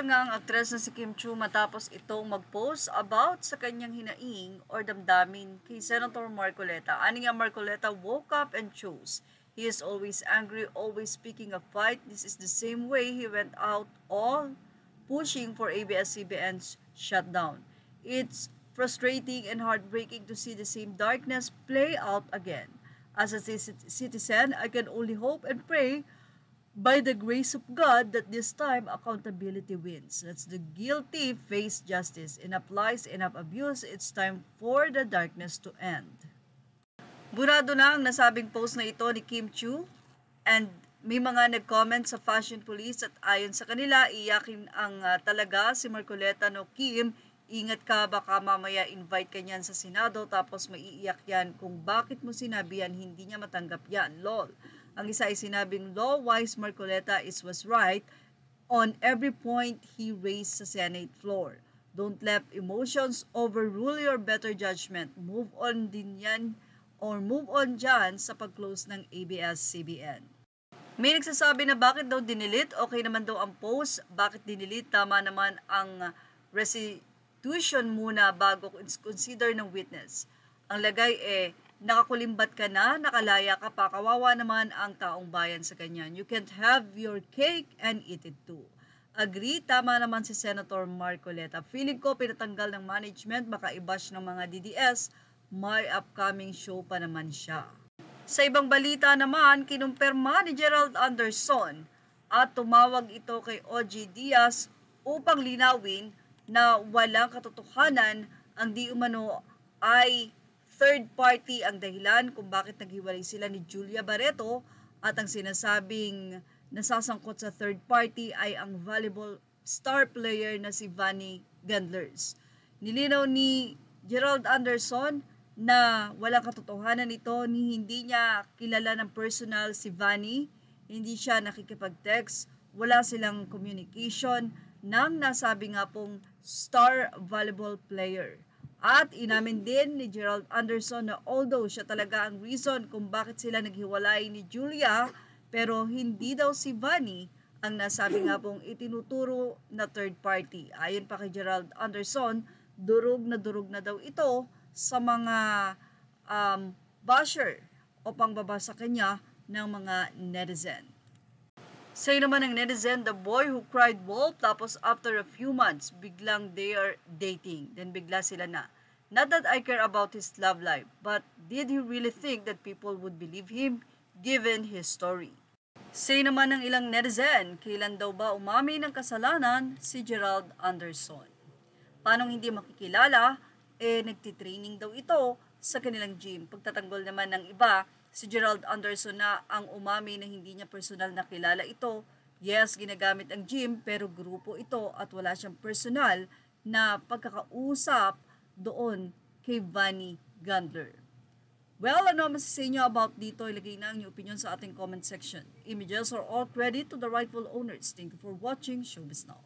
nga ang aktres na si Kim Chiu matapos itong mag-post about sa kanyang hinaing or damdamin kay Senator Marcoleta. Ani nga Marcoleta woke up and chose. He is always angry, always picking a fight. This is the same way he went out all pushing for ABS-CBN's shutdown. It's frustrating and heartbreaking to see the same darkness play out again. As a citizen, I can only hope and pray by the grace of God that this time accountability wins. That's the guilty face justice. Enough lies, enough abuse. It's time for the darkness to end. Burado na ang nasabing post na ito ni Kim Chiu and may mga nag-comment sa Fashion Police at ayon sa kanila, iyakin ang talaga si Marcoleta no Kim. Ingat ka, baka mamaya invite ka niyan sa Senado tapos maiiyak yan kung bakit mo sinabi yan, hindi niya matanggap yan, lol. Ang isa ay sinabing law-wise Marcoleta was right on every point he raised sa Senate floor. Don't let emotions overrule your better judgment. Move on din yan or move on dyan sa pag-close ng ABS-CBN. May nagsasabi na bakit daw dinilit? Okay naman daw ang post. Bakit dinilit? Tama naman ang restitution muna bago consider ng witness. Ang lagay nakakulimbat ka na, nakalaya ka pa, kawawa naman ang taong bayan sa kanyan. You can't have your cake and eat it too. Agree, tama naman si Senator Marcoleta. Feeling ko pinatanggal ng management, baka i-bash ng mga DDS, may upcoming show pa naman siya. Sa ibang balita naman, kinumpirma ni Gerald Anderson at tumawag ito kay OG Diaz upang linawin na walang katotohanan ang di umano ay third party ang dahilan kung bakit naghiwalay sila ni Julia Barreto at ang sinasabing nasasangkot sa third party ay ang volleyball star player na si Vanny Gandlers. Nilinaw ni Gerald Anderson na walang katotohanan ito ni hindi niya kilala ng personal si Vanny, hindi siya nakikipag-text, wala silang communication ng nasabi nga pong star volleyball player. At inamin din ni Gerald Anderson na although siya talaga ang reason kung bakit sila naghiwalay ni Julia, pero hindi daw si Vanny ang nasabi nga pong itinuturo na third party. Ayon pa kay Gerald Anderson, durog na daw ito sa mga basher o pangbaba sa kanya ng mga netizen. Say naman ng netizen, the boy who cried wolf, tapos after a few months, biglang they are dating. Then bigla sila na. Not that I care about his love life, but did he really think that people would believe him given his story? Say naman ng ilang netizen, kailan daw ba umami ng kasalanan si Gerald Anderson? Paano hindi makikilala? Nagtitraining daw ito sa kanilang gym. Pagtatanggol naman ng iba, si Gerald Anderson na ang umami na hindi niya personal na kilala ito. Yes, ginagamit ang gym pero grupo ito at wala siyang personal na pagkakausap doon kay Vanny Gandler. Well, ano masasabi niyo about dito? Ilagay na ang inyong opinion sa ating comment section. Images are all credit to the rightful owners. Thank you for watching Showbiz Now.